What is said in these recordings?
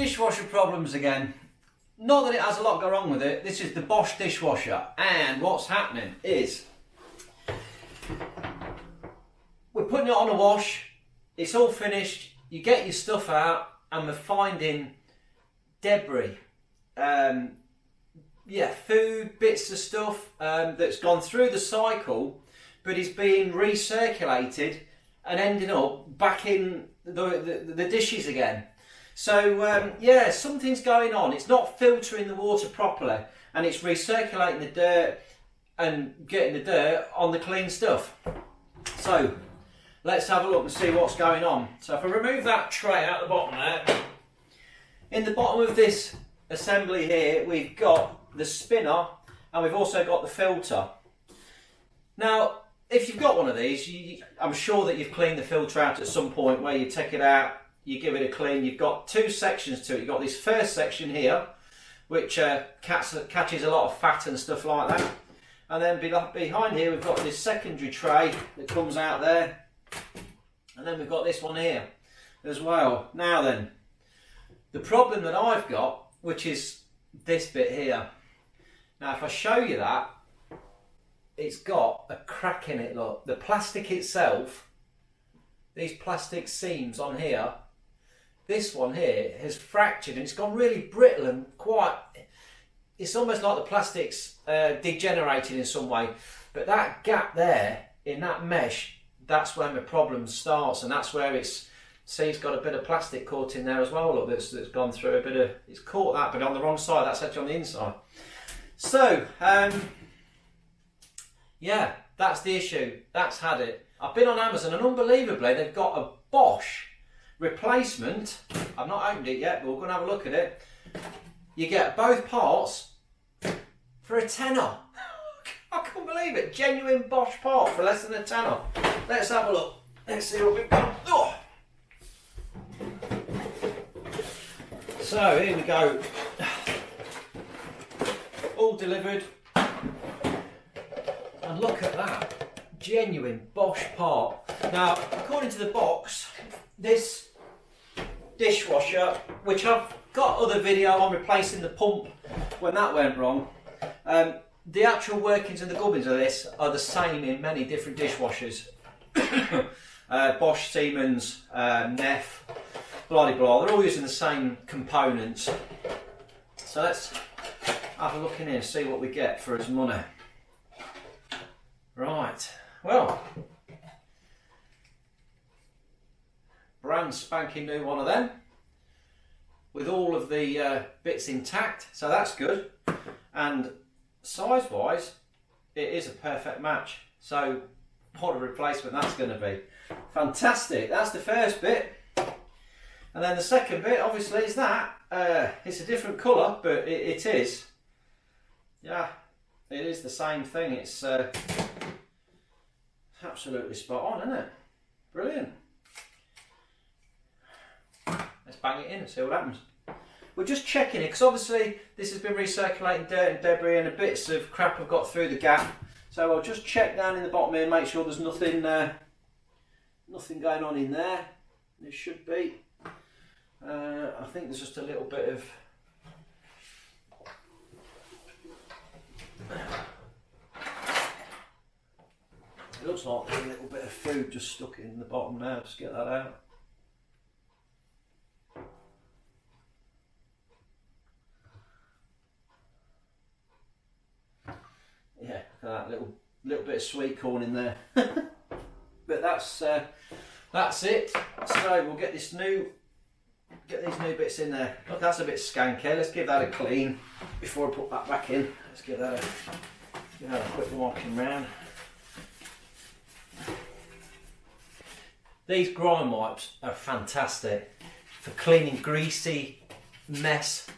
Dishwasher problems again. Not that it has a lot going wrong with it. This is the Bosch dishwasher, and what's happening is we're putting it on a wash. It's all finished. You get your stuff out, and we're finding debris. Food, bits of stuff that's gone through the cycle, but is being recirculated and ending up back in the dishes again. So something's going on. It's not filtering the water properly, and it's recirculating the dirt and getting the dirt on the clean stuff. So let's have a look and see what's going on. So if I remove that tray out the bottom there, in the bottom of this assembly here, we've got the spinner and we've also got the filter. Now, if you've got one of these, I'm sure that you've cleaned the filter out at some point where you take it out, you give it a clean. You've got two sections to it. You've got this first section here, which catches a lot of fat and stuff like that. And then behind here, we've got this secondary tray that comes out there. And then we've got this one here as well. Now then, the problem that I've got, which is this bit here. Now, if I show you that, it's got a crack in it, look. The plastic itself, these plastic seams on here, this one here has fractured and it's gone really brittle and it's almost like the plastic's degenerated in some way. But that gap there in that mesh, that's where my problem starts, and that's where it's got a bit of plastic caught in there as well. Look, that's gone through a bit of, it's caught that, but on the wrong side, that's actually on the inside. So, yeah, that's the issue. That's had it. I've been on Amazon, and unbelievably, they've got a Bosch replacement. I've not opened it yet, but we're going to have a look at it. You get both parts for a tenner. I can't believe it. Genuine Bosch part for less than a tenner. Let's have a look. Let's see what we've got. Oh. So here we go. All delivered. And look at that. Genuine Bosch part. Now, according to the box, this dishwasher, which I've got other video on replacing the pump when that went wrong, the actual workings and the gubbins of this are the same in many different dishwashers. Bosch, Siemens, Neff, blah blah, they're all using the same components. So let's have a look in here and see what we get for his money. Right, well, brand spanking new one of them with all of the bits intact, so that's good. And size wise, it is a perfect match. So what a replacement that's going to be. Fantastic. That's the first bit. And then the second bit, obviously, is that. It's a different colour, but it is. Yeah, it is the same thing. It's absolutely spot on, isn't it? Brilliant. Let's bang it in and see what happens. We're just checking it, because obviously this has been recirculating dirt and debris, and the bits of crap have got through the gap. So I'll just check down in the bottom here and make sure there's nothing going on in there. There should be. I think there's just a little bit of it looks like there's a little bit of food just stuck in the bottom now. Just get that out. Yeah, that little bit of sweet corn in there. But that's it. So we'll get these new bits in there. Look, that's a bit skanky. Let's give that a clean before I put that back in. Let's give that a quick walking round. These grime wipes are fantastic for cleaning greasy mess.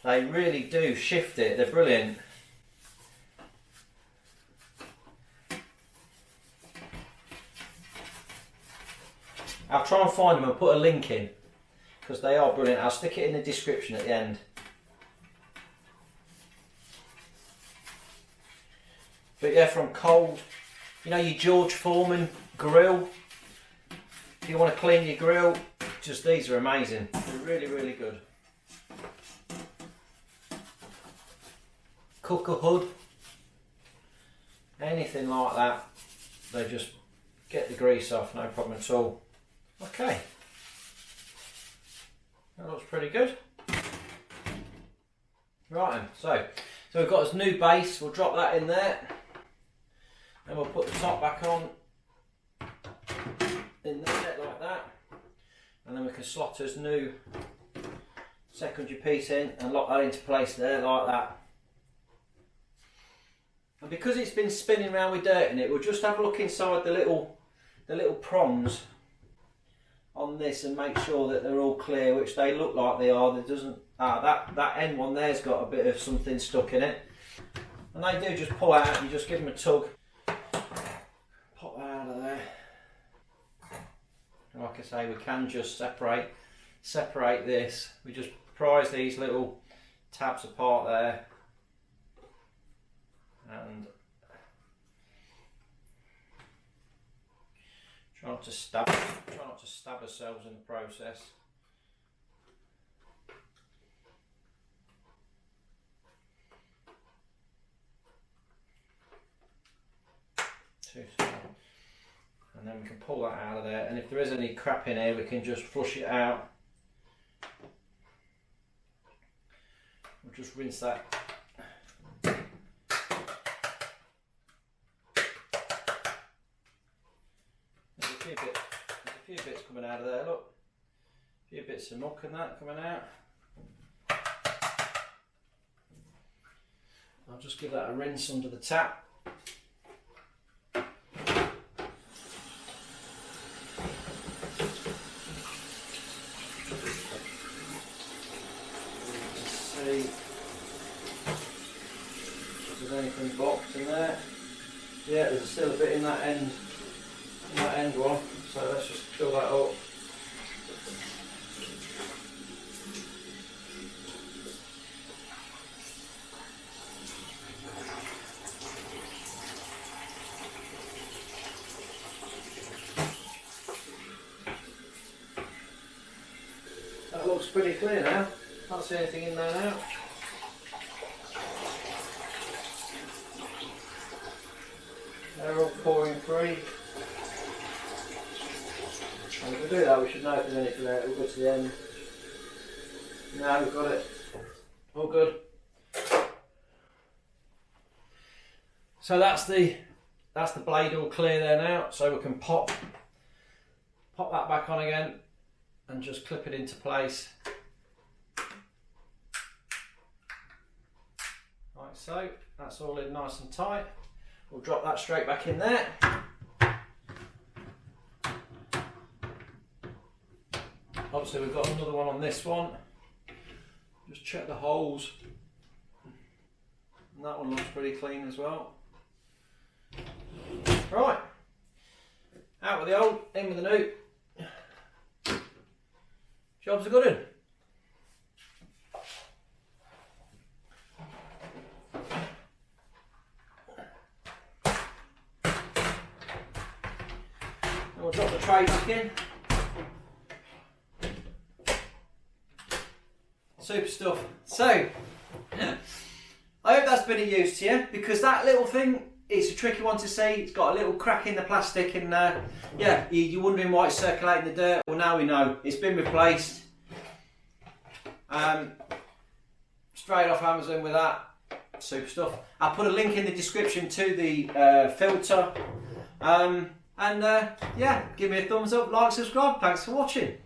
They really do shift it. They're brilliant. I'll try and find them and put a link in, because they are brilliant. I'll stick it in the description at the end. But yeah, from cold, you know, your George Foreman grill. If you want to clean your grill, just these are amazing. They're really, really good. cooker hood, anything like that, they just get the grease off, no problem at all. Okay, that looks pretty good. Right then, so we've got this new base, we'll drop that in there, and we'll put the top back on in there like that, and then we can slot this new secondary piece in and lock that into place there like that. And because it's been spinning around with dirt in it, we'll just have a look inside the little prongs on this and make sure that they're all clear, which they look like they are. There doesn't that end one there's got a bit of something stuck in it, and they do just pull out. You just give them a tug, pop that out of there. And like I say, we can just separate this. We just prise these little tabs apart there, and try not to stab ourselves in the process. And then we can pull that out of there, and if there is any crap in here we can just flush it out. We'll just rinse that. There's a few bits coming out of there, look. A few bits of muck and that coming out. I'll just give that a rinse under the tap. See if there's anything blocked in there. Yeah, there's still a bit in that end one, so let's just fill that up. That looks pretty clear now. Can't see anything in there now. They're all pouring free. And if we do that, we should know if there's anything there. We'll go to the end. Now we've got it. All good. So that's the blade all clear there now. So we can pop that back on again and just clip it into place. Like so. That's all in nice and tight. We'll drop that straight back in there. Obviously we've got another one on this one. Just check the holes. And that one looks pretty clean as well. Right. Out with the old, in with the new. Job's a good one. And we'll drop the tray back in. Super stuff. So, I hope that's been of use to you, because that little thing, it's a tricky one to see. It's got a little crack in the plastic, and yeah, you're wondering why it's circulating the dirt. Well, now we know. It's been replaced. Straight off Amazon with that. Super stuff. I'll put a link in the description to the filter. Yeah, give me a thumbs up, like, subscribe. Thanks for watching.